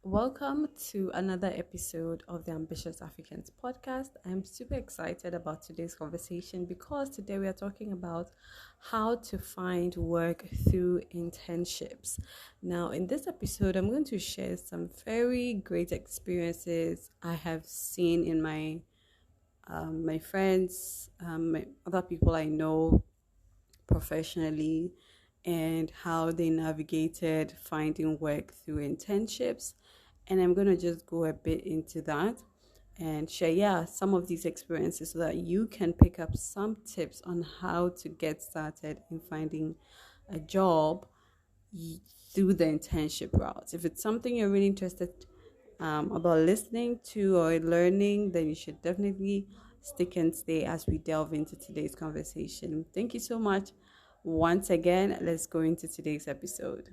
Welcome to another episode of the Ambitious Africans podcast. I'm super excited about today's conversation because today we are talking about how to find work through internships. Now, in this episode, I'm going to share some very great experiences I have seen in my friends, my other people I know professionally, and how they navigated finding work through internships. And I'm going to just go a bit into that and share, some of these experiences so that you can pick up some tips on how to get started in finding a job through the internship route. If it's something you're really interested about listening to or learning, then you should definitely stick and stay as we delve into today's conversation. Thank you so much. Once again, let's go into today's episode.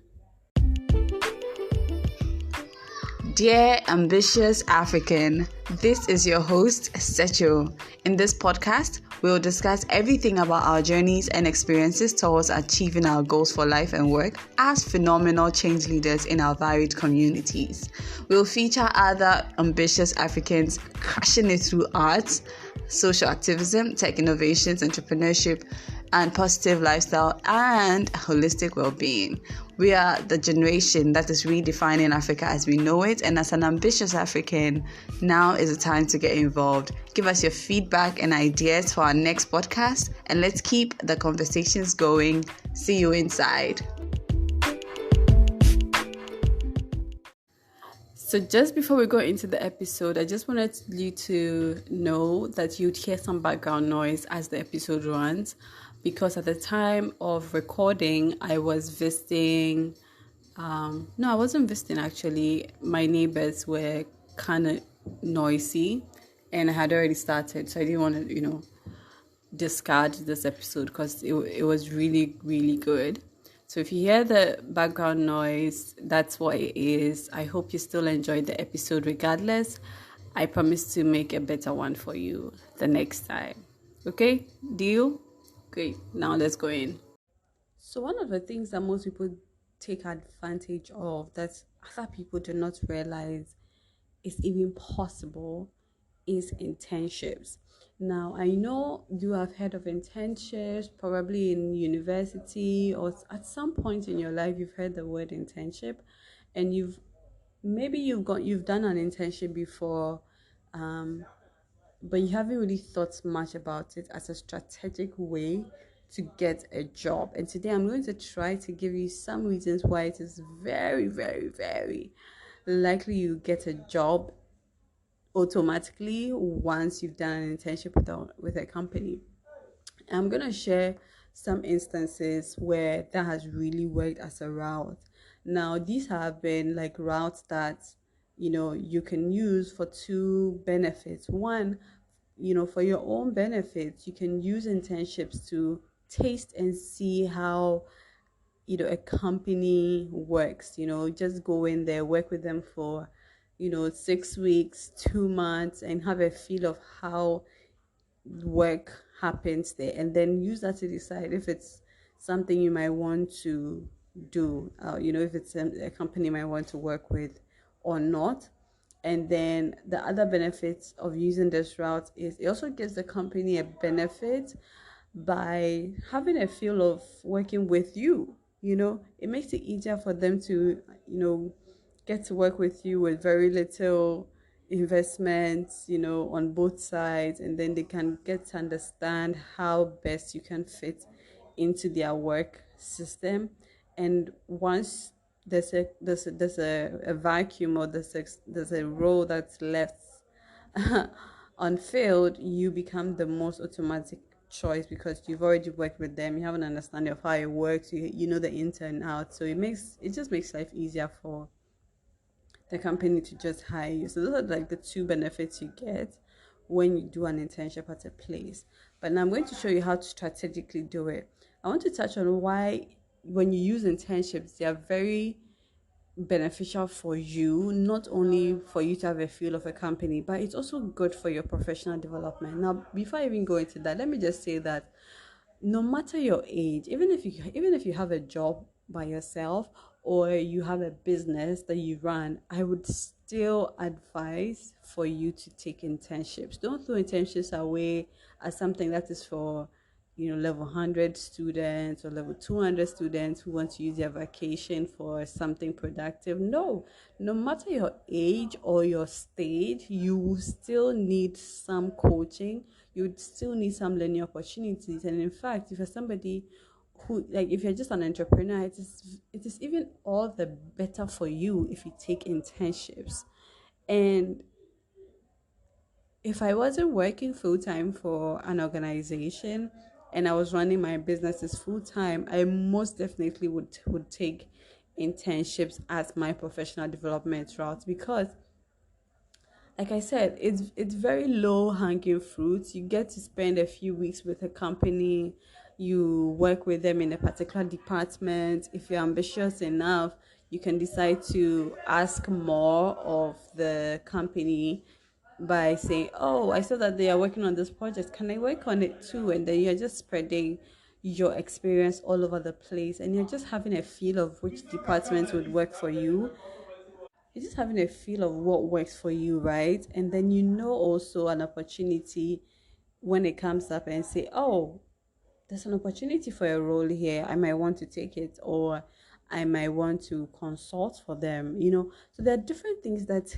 Dear ambitious African, this is your host, Secho. In this podcast, we will discuss everything about our journeys and experiences towards achieving our goals for life and work as phenomenal change leaders in our varied communities. We will feature other ambitious Africans crushing it through arts, social activism, tech innovations, entrepreneurship, and positive lifestyle and holistic well-being. We are the generation that is redefining Africa as we know it, and as an ambitious African, now is the time to get involved. Give us your feedback and ideas for our next podcast, and let's keep the conversations going. See you inside. So just before we go into the episode, I just wanted you to know that you'd hear some background noise as the episode runs, because at the time of recording, I was visiting. No, I wasn't visiting actually. My neighbors were kind of noisy, and I had already started, so I didn't want to, discard this episode because it was really, really good. So if you hear the background noise, that's what it is. I hope you still enjoyed the episode regardless. I promise to make a better one for you the next time. Okay? Deal? Great. Now let's go in. So one of the things that most people take advantage of that other people do not realize is even possible is internships. Now, I know you have heard of internships, probably in university or at some point in your life you've heard the word internship, and you've done an internship before, but you haven't really thought much about it as a strategic way to get a job. And today I'm going to try to give you some reasons why it is very, very, very likely you get a job automatically once you've done an internship with a company. I'm going to share some instances where that has really worked as a route. Now, these have been like routes that, you can use for two benefits. One, for your own benefits, you can use internships to taste and see how, a company works. Just go in there, work with them for 6 weeks, 2 months, and have a feel of how work happens there, and then use that to decide if it's something you might want to do, if it's a company you might want to work with or not. And then the other benefits of using this route is it also gives the company a benefit by having a feel of working with you. It makes it easier for them to get to work with you with very little investments, on both sides, and then they can get to understand how best you can fit into their work system. And once there's a vacuum, or there's a role that's left unfilled, you become the most automatic choice because you've already worked with them, you have an understanding of how it works, you know the in and out. So it just makes life easier for the company to just hire you. So those are like the two benefits you get when you do an internship at a place. But now I'm going to show you how to strategically do it. I want to touch on why when you use internships, they are very beneficial for you, not only for you to have a feel of a company, but it's also good for your professional development. Now, before I even go into that, let me just say that no matter your age, even if you have a job by yourself, or you have a business that you run, I would still advise for you to take internships. Don't throw internships away as something that is for, level 100 students or level 200 students who want to use their vacation for something productive. No matter your age or your stage, you will still need some coaching. You would still need some learning opportunities. And in fact, if you're somebody who, like, if you're just an entrepreneur, it is even all the better for you if you take internships. And if I wasn't working full time for an organization and I was running my businesses full time, I most definitely would take internships as my professional development route, because like I said, it's very low hanging fruit. You get to spend a few weeks with a company, you work with them in a particular department. If you're ambitious enough, you can decide to ask more of the company by saying, "Oh, I saw that they are working on this project. Can I work on it too?" And then you're just spreading your experience all over the place, and you're just having a feel of which department would work for you. You're just having a feel of what works for you, right? And then also an opportunity when it comes up and say, "Oh, there's an opportunity for a role here. I might want to take it, or I might want to consult for them." So there are different things that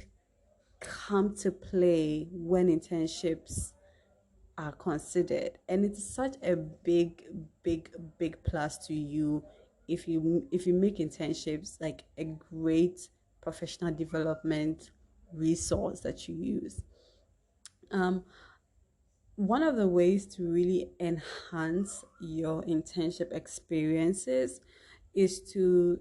come to play when internships are considered, and it's such a big, big, big plus to you if you make internships like a great professional development resource that you use. um One of the ways to really enhance your internship experiences is to,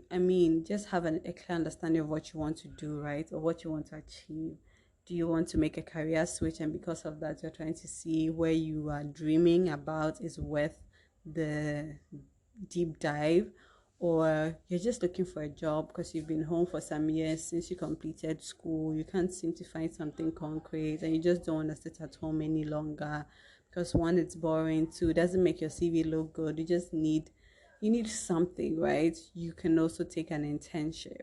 just have a clear understanding of what you want to do, right? Or what you want to achieve. Do you want to make a career switch, and because of that, you're trying to see where you are dreaming about is worth the deep dive? Or you're just looking for a job because you've been home for some years since you completed school, you can't seem to find something concrete, and you just don't want to sit at home any longer because, one, it's boring, two, it doesn't make your CV look good. You need something, right? You can also take an internship.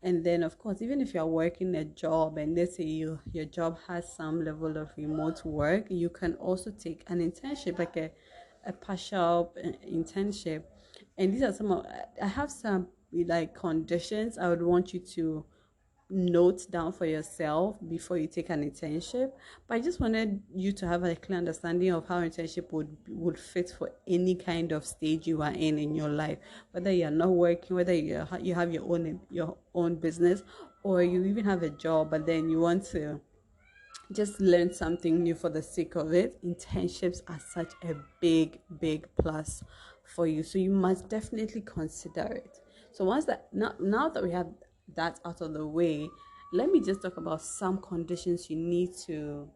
And then, of course, even if you're working a job and let's say your job has some level of remote work, you can also take an internship, like a partial internship. And these are I have some like conditions I would want you to note down for yourself before you take an internship. But I just wanted you to have a clear understanding of how internship would fit for any kind of stage you are in your life, whether you're not working, whether you have your own business, or you even have a job but then you want to just learn something new for the sake of it. Internships are such a big, big plus for you. So you must definitely consider it. So now that we have that out of the way, let me just talk about some conditions you need to,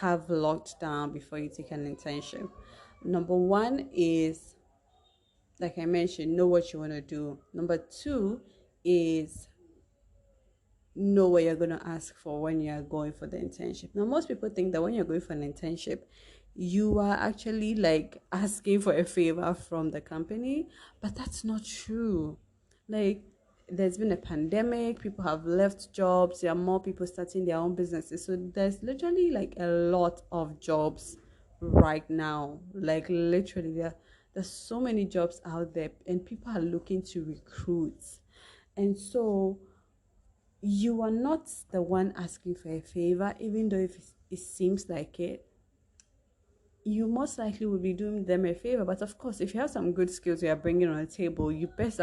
have locked down before you take an internship. Number one is, like I mentioned, know what you want to do. Number two is know what you're going to ask for when you're going for the internship. Now, most people think that when you're going for an internship, you are actually like asking for a favor from the company, but that's not true. Like, there's been a pandemic, people have left jobs, there are more people starting their own businesses. So there's literally like a lot of jobs right now. Like, literally, there's so many jobs out there, and people are looking to recruit. And so you are not the one asking for a favor, even though if it seems like it, you most likely will be doing them a favor. But of course, if you have some good skills you are bringing on the table, you best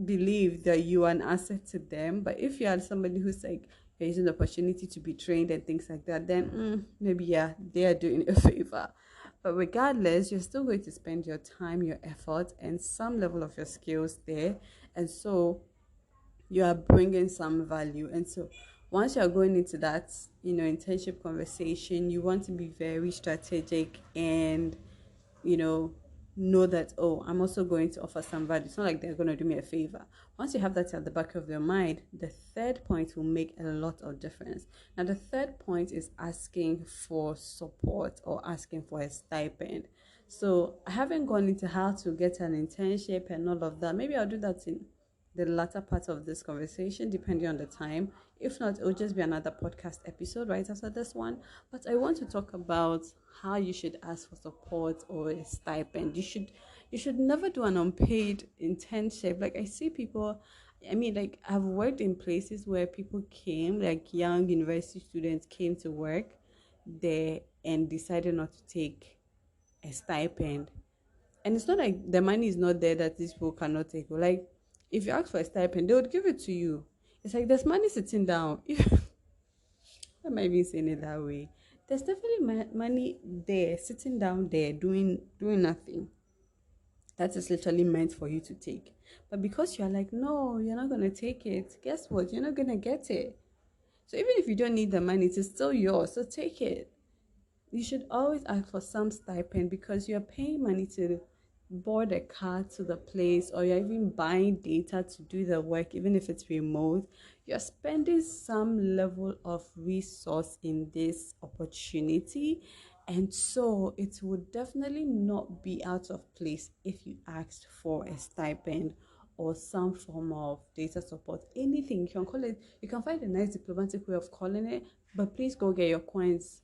believe that you are an asset to them. But if you are somebody who's like, you're using the opportunity to be trained and things like that, then maybe, yeah, they are doing a favor. But regardless, you're still going to spend your time, your effort, and some level of your skills there. And so you are bringing some value. And so once you're going into that internship conversation, you want to be very strategic and you know that, oh, I'm also going to offer some value. It's not like they're going to do me a favor. Once you have that at the back of your mind, the third point will make a lot of difference. Now, the third point is asking for support or asking for a stipend. So I haven't gone into how to get an internship and all of that. Maybe I'll do that in the latter part of this conversation, depending on the time. If not, it'll just be another podcast episode right after this one. But I want to talk about how you should ask for support or a stipend. You should never do an unpaid internship. Like I see people, I mean, like I've worked in places where people came, like young university students came to work there and decided not to take a stipend. And it's not like the money is not there that these people cannot take. Like, if you ask for a stipend, they would give it to you. It's like there's money sitting down. Why am I even saying it that way? There's definitely money there, sitting down there, doing nothing. That is literally meant for you to take. But because you're like, no, you're not gonna take it. Guess what? You're not gonna get it. So even if you don't need the money, it's still yours. So take it. You should always ask for some stipend because you're paying money to board a car to the place, or you're even buying data to do the work, even if it's remote. You're spending some level of resource in this opportunity, and so it would definitely not be out of place if you asked for a stipend or some form of data support. Anything you can call it, you can find a nice diplomatic way of calling it, but please go get your coins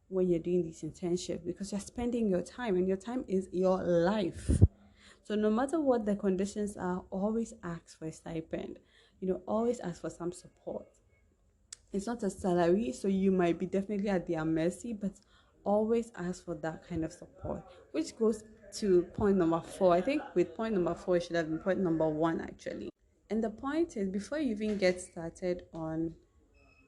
when you're doing this internship, because you're spending your time and your time is your life. So no matter what the conditions are, always ask for a stipend. Always ask for some support. It's not a salary, so you might be definitely at their mercy, but always ask for that kind of support, which goes to point number 4. I think with point number 4, it should have been point number 1 actually. And the point is, before you even get started on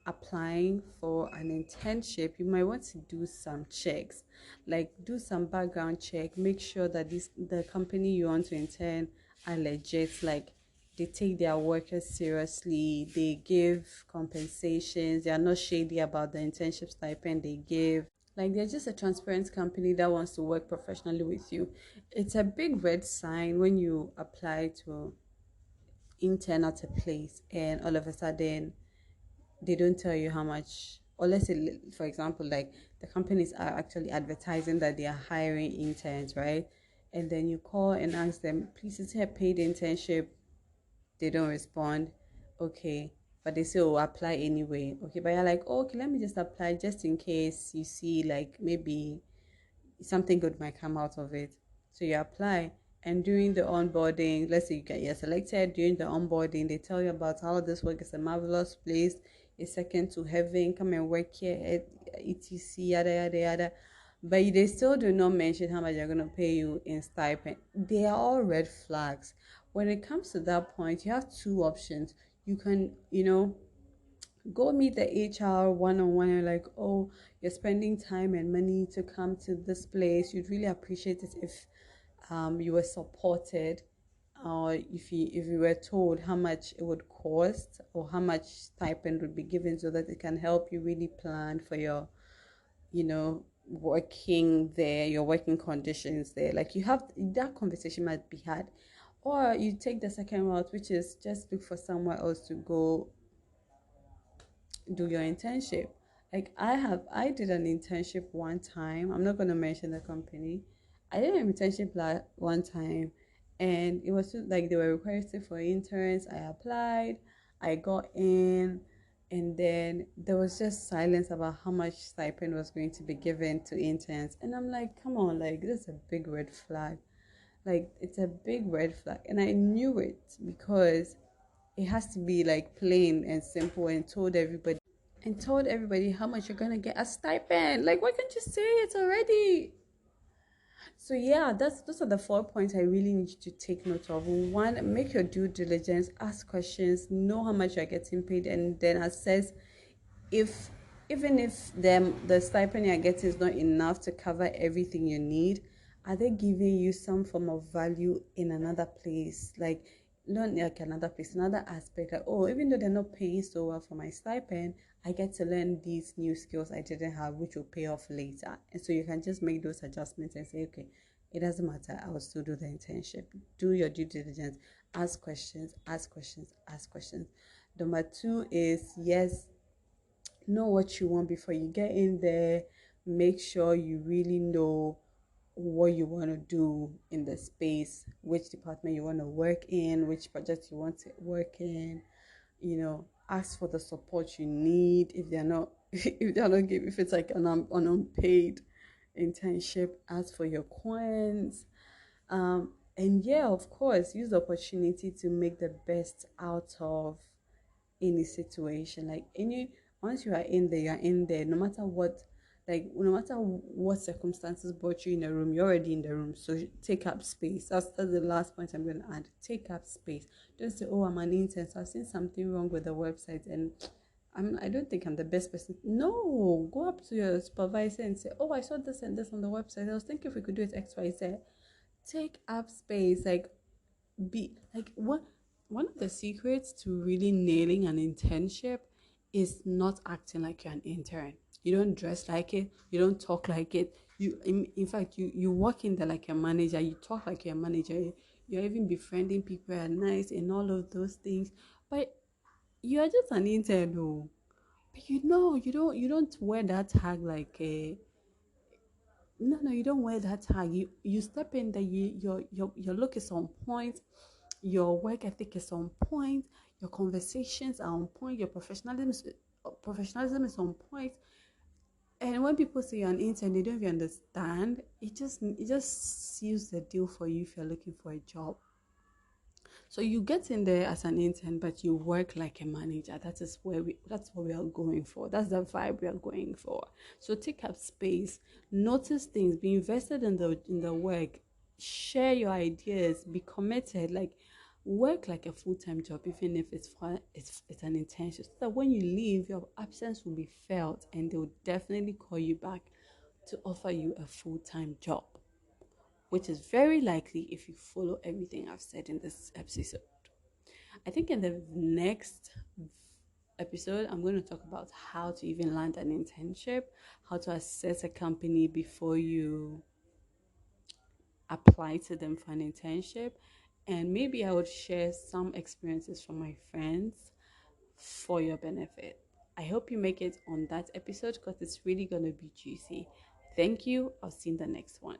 applying for an internship, you might want to do some checks, like do some background check, make sure that the company you want to intern are legit, like they take their workers seriously, they give compensations, they are not shady about the internship stipend they give, like they're just a transparent company that wants to work professionally with you. It's a big red sign when you apply to intern at a place and all of a sudden they don't tell you how much, or let's say, for example, like the companies are actually advertising that they are hiring interns, right? And then you call and ask them, please, is it a paid internship? They don't respond. Okay, but they say, oh, apply anyway. Okay, but you're like, oh, okay, let me just apply just in case you see like maybe something good might come out of it. So you apply, and during the onboarding, let's say you're selected. During the onboarding, they tell you about how this work is a marvelous place, it's second to heaven, come and work here at etc, yada yada yada. But they still do not mention how much they're going to pay you in stipend. They are all red flags. When it comes to that point, you have two options. You can go meet the HR one-on-one and like, oh, you're spending time and money to come to this place. You'd really appreciate it if you were supported, or if you were told how much it would cost or how much stipend would be given, so that it can help you really plan for your working there, your working conditions there. Like, you have that conversation might be had. Or you take the second route, which is just look for somewhere else to go do your internship. Like I did an internship one time. I'm not gonna mention the company. I did an internship one time, and it was just like they were requesting for interns. I applied, I got in, and then there was just silence about how much stipend was going to be given to interns. And I'm like, come on, like this is a big red flag. Like, it's a big red flag, and I knew it because it has to be like plain and simple, and told everybody how much you're gonna get a stipend. Like, why can't you say it already? So yeah, those are the 4 points I really need you to take note of. One, make your due diligence, ask questions, know how much you're getting paid, and then assess if even if the stipend you're getting is not enough to cover everything you need, are they giving you some form of value in another place? Like, not like another place, another aspect, like, oh, even though they're not paying so well for my stipend, I get to learn these new skills I didn't have, which will pay off later. And so you can just make those adjustments and say, okay, it doesn't matter, I will still do the internship. Do your due diligence, ask questions, ask questions, ask questions. Number 2 is, yes, know what you want before you get in there. Make sure you really know what you want to do in the space, which department you want to work in, which project you want to work in. Ask for the support you need. If they're not if they're not giving, if it's like an unpaid internship, ask for your coins. And yeah, of course, use the opportunity to make the best out of any situation. Like, once you are in there, you're in there. No matter what, like, no matter what circumstances brought you in the room, you're already in the room. So take up space. That's the last point I'm going to add. Take up space. Don't say, oh, I'm an intern, so I've seen something wrong with the website, and I don't think I'm the best person. No, go up to your supervisor and say, oh, I saw this and this on the website. I was thinking if we could do it X, Y, Z. Take up space. Like, be like, one of the secrets to really nailing an internship is not acting like you're an intern. You don't dress like it, you don't talk like it. In fact, you walk in there like a manager, you talk like you're a manager, you're even befriending people, are nice and all of those things, but you're just an intern. No, but you don't wear that tag like a no, you don't wear that tag. You step in there. Your look is on point. Your work ethic is on point. Your conversations are on point. Your professionalism is on point. And when people say you're an intern, they don't even understand. It just seals the deal for you if you're looking for a job. So you get in there as an intern, but you work like a manager. That's what we are going for. That's the vibe we are going for. So take up space, notice things, be invested in the work, share your ideas, be committed, like work like a full-time job, even if it's an internship. So that when you leave, your absence will be felt and they will definitely call you back to offer you a full-time job, which is very likely if you follow everything I've said in this episode. I think in the next episode, I'm going to talk about how to even land an internship, how to assess a company before you apply to them for an internship, and maybe I would share some experiences from my friends for your benefit. I hope you make it on that episode because it's really going to be juicy. Thank you. I'll see you in the next one.